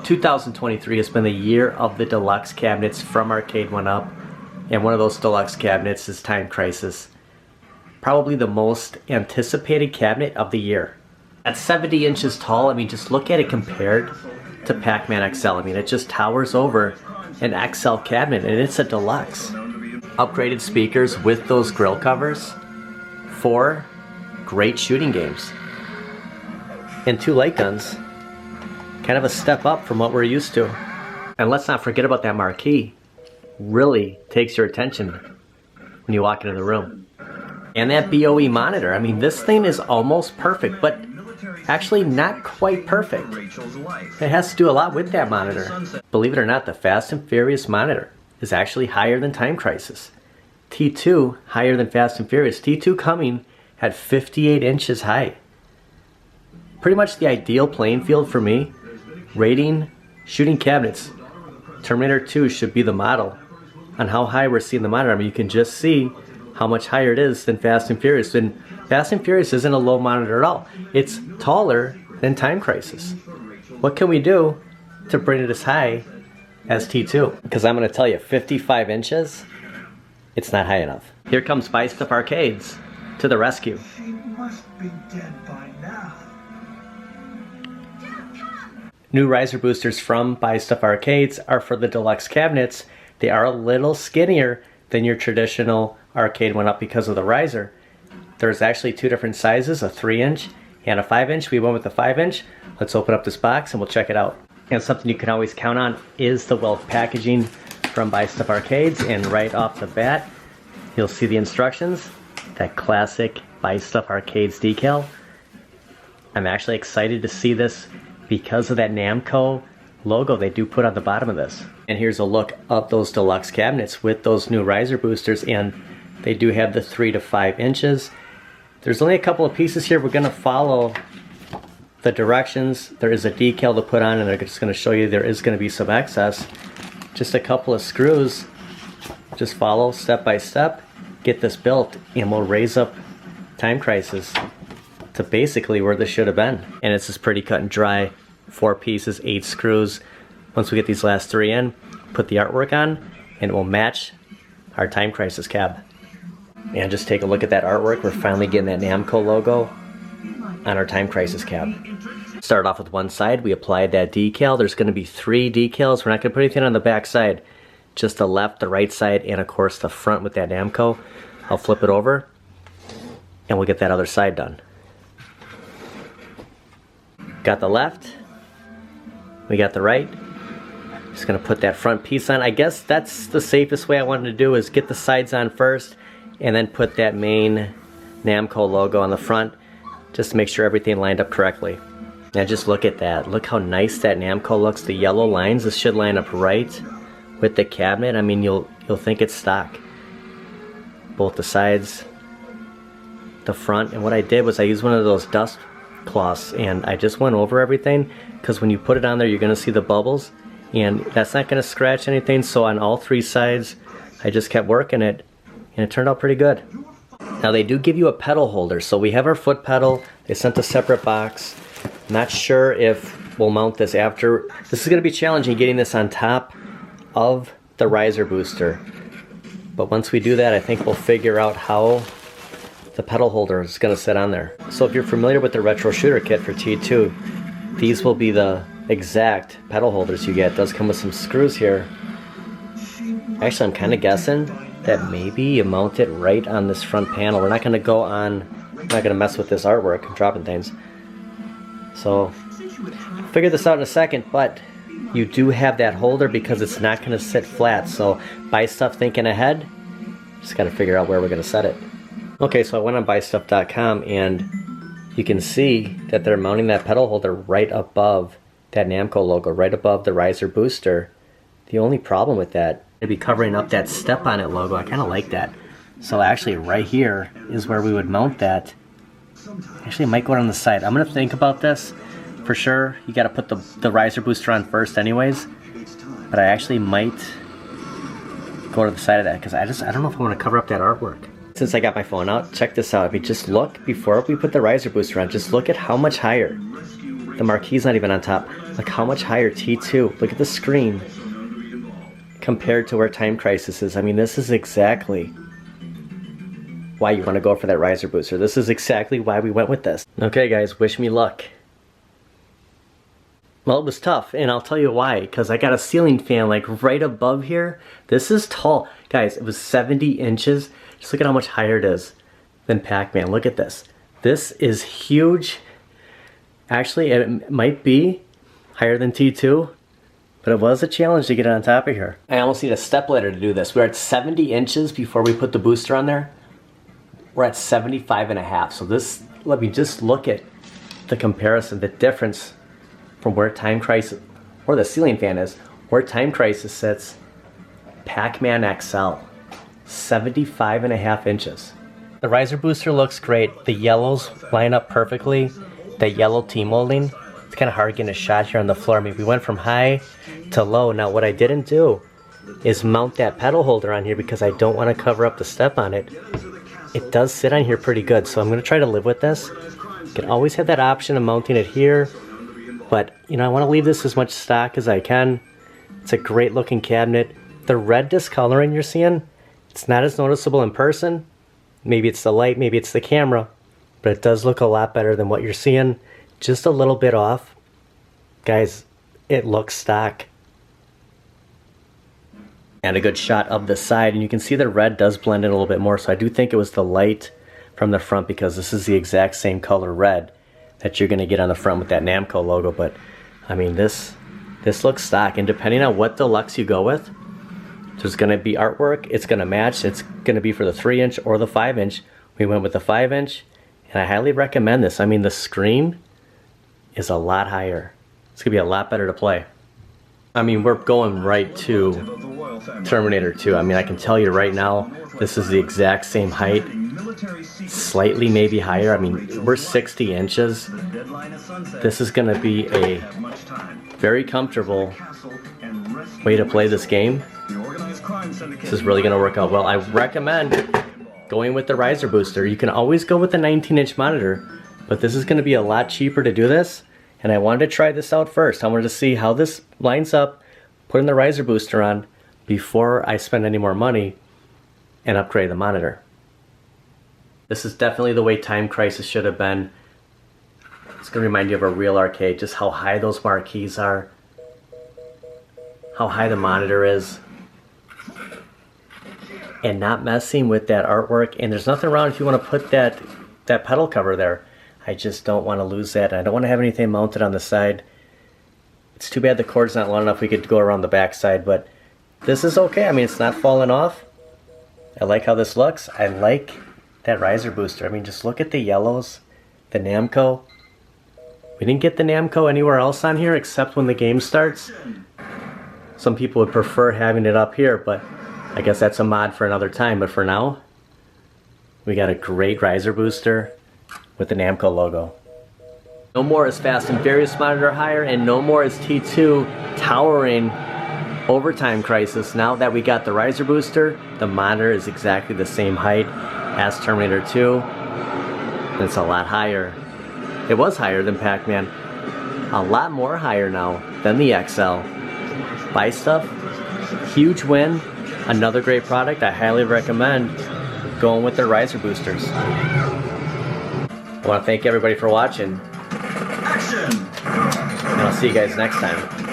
2023 has been the year of the deluxe cabinets from Arcade1up, and one of those deluxe cabinets is Time Crisis. Probably the most anticipated cabinet of the year. At 70 inches tall, I mean, just look at it compared to Pac-Man XL. I mean, it just towers over an XL cabinet, and it's a deluxe. Upgraded speakers with those grill covers, 4 great shooting games, and 2 light guns. Kind of a step up from what we're used to. And let's not forget about that marquee. Really takes your attention when you walk into the room. And that BOE monitor. I mean, this thing is almost perfect, but actually not quite perfect. It has to do a lot with that monitor. Believe it or not, the Fast and Furious monitor is actually higher than Time Crisis. T2 higher than Fast and Furious. T2 coming at 58 inches high. Pretty much the ideal playing field for me. Rating shooting cabinets. Terminator 2 should be the model on how high we're seeing the monitor. I mean, you can just see how much higher it is than Fast and Furious. And Fast and Furious isn't a low monitor at all. It's taller than Time Crisis. What can we do to bring it as high as T2? Because I'm going to tell you, 55 inches, it's not high enough. Here comes Buy Stuff Arcades to the rescue. She must be dead by now. New riser boosters from Buy Stuff Arcades are for the deluxe cabinets. They are a little skinnier than your traditional Arcade1up because of the riser. There's actually 2 different sizes, a 3-inch and a 5-inch. We went with the 5-inch. Let's open up this box and we'll check it out. And something you can always count on is the Wealth packaging from Buy Stuff Arcades. And right off the bat, you'll see the instructions, that classic Buy Stuff Arcades decal. I'm actually excited to see this because of that Namco logo they do put on the bottom of this. And here's a look of those deluxe cabinets with those new riser boosters, and they do have the 3 to 5 inches. There's only a couple of pieces here. We're gonna follow the directions. There is a decal to put on, and they're just gonna show you there is gonna be some excess. Just a couple of screws. Just follow step by step, get this built, and we'll raise up Time Crisis to basically where this should have been. And it's just pretty cut and dry. 4 pieces, 8 screws. Once we get these last 3 in, put the artwork on, and it will match our Time Crisis cab. And just take a look at that artwork. We're finally getting that Namco logo on our Time Crisis cab. Started off with one side. We applied that decal. There's going to be 3 decals. We're not going to put anything on the back side. Just the left, the right side, and of course the front with that Namco. I'll flip it over, and we'll get that other side done. Got the left, we got the right. Just gonna put that front piece on. I guess that's the safest way I wanted to do, is get the sides on first and then put that main Namco logo on the front, just to make sure everything lined up correctly. Now just look at that. Look how nice that Namco looks. The yellow lines, this should line up right with the cabinet. I mean, you'll think it's stock. Both the sides, the front, and what I did was I used one of those dust cloths and I just went over everything, because when you put it on there you're going to see the bubbles, and that's not going to scratch anything. So on all 3 sides I just kept working it, and it turned out pretty good. Now they do give you a pedal holder, so we have our foot pedal. They sent a separate box. Not sure if we'll mount this after. This is going to be challenging, getting this on top of the riser booster, but once we do that I think we'll figure out how the pedal holder is going to sit on there. So if you're familiar with the retro shooter kit for T2, these will be the exact pedal holders you get. It does come with some screws here. Actually, I'm kind of guessing that maybe you mount it right on this front panel. We're not going to go on, we're not going to mess with this artwork. I'm dropping things. So I'll figure this out in a second, but you do have that holder because it's not going to sit flat. So Buy Stuff thinking ahead, just got to figure out where we're going to set it. Okay, so I went on buystuff.com, and you can see that they're mounting that pedal holder right above that Namco logo, right above the riser booster. The only problem with that, it'd be covering up that Step On It logo. I kind of like that. So actually right here is where we would mount that. Actually, it might go on the side. I'm going to think about this. For sure, you got to put the riser booster on first anyways. But I actually might go to the side of that, because I don't know if I want to cover up that artwork. Since I got my phone out, check this out. I mean, just look, before we put the riser booster on, just look at how much higher The marquee's not even on top. Look how much higher T2. Look at the screen compared to where Time Crisis is. I mean, this is exactly why you want to go for that riser booster. This is exactly why we went with this. Okay guys, wish me luck. Well, it was tough, and I'll tell you why. Because I got a ceiling fan like right above here. This is tall. Guys, it was 70 inches. Just look at how much higher it is than Pac-Man. Look at this. This is huge. Actually, it might be higher than T2, but it was a challenge to get it on top of here. I almost need a stepladder to do this. We're at 70 inches before we put the booster on there. We're at 75.5. So this, let me just look at the comparison, the difference from where Time Crisis, or the ceiling fan is, where Time Crisis sits. Pac-Man XL, 75.5 inches. The riser booster looks great. The yellows line up perfectly. That yellow T-molding, it's kind of hard getting a shot here on the floor. I mean, we went from high to low. Now what I didn't do is mount that pedal holder on here because I don't want to cover up the step on it. It does sit on here pretty good, so I'm going to try to live with this. You can always have that option of mounting it here, but you know, I want to leave this as much stock as I can. It's a great looking cabinet. The red discoloring you're seeing, it's not as noticeable in person. Maybe it's the light, maybe it's the camera, but it does look a lot better than what you're seeing. Just a little bit off. Guys, it looks stock. And a good shot of the side, and you can see the red does blend in a little bit more, so I do think it was the light from the front, because this is the exact same color red that you're going to get on the front with that Namco logo. But I mean, this looks stock, and depending on what deluxe you go with, there's going to be artwork, it's going to match, it's going to be for the 3-inch or the 5-inch. We went with the 5-inch, and I highly recommend this. I mean, the screen is a lot higher. It's going to be a lot better to play. I mean, we're going right to Terminator 2. I mean, I can tell you right now, this is the exact same height, slightly maybe higher. I mean, we're 60 inches. This is going to be a very comfortable way to play this game. This is really going to work out well. I recommend going with the riser booster. You can always go with the 19-inch monitor, but this is going to be a lot cheaper to do this, and I wanted to try this out first. I wanted to see how this lines up, putting the riser booster on before I spend any more money and upgrade the monitor. This is definitely the way Time Crisis should have been. It's going to remind you of a real arcade, just how high those marquees are, how high the monitor is, and not messing with that artwork. And there's nothing wrong if you want to put that pedal cover there. I just don't want to lose that. I don't want to have anything mounted on the side. It's too bad the cord's not long enough. We could go around the back side, but this is okay. I mean, it's not falling off. I like how this looks. I like that riser booster. I mean, just look at the yellows, the Namco. We didn't get the Namco anywhere else on here except when the game starts. Some people would prefer having it up here, but I guess that's a mod for another time. But for now, we got a great riser booster with the Namco logo. No more is Fast and Furious monitor higher, and no more is T2 towering over Time Crisis. Now that we got the riser booster, the monitor is exactly the same height as Terminator 2. And it's a lot higher. It was higher than Pac-Man. A lot more higher now than the XL. Buy stuff. Huge win. Another great product. I highly recommend going with their riser boosters. I want to thank everybody for watching. Action! And I'll see you guys next time.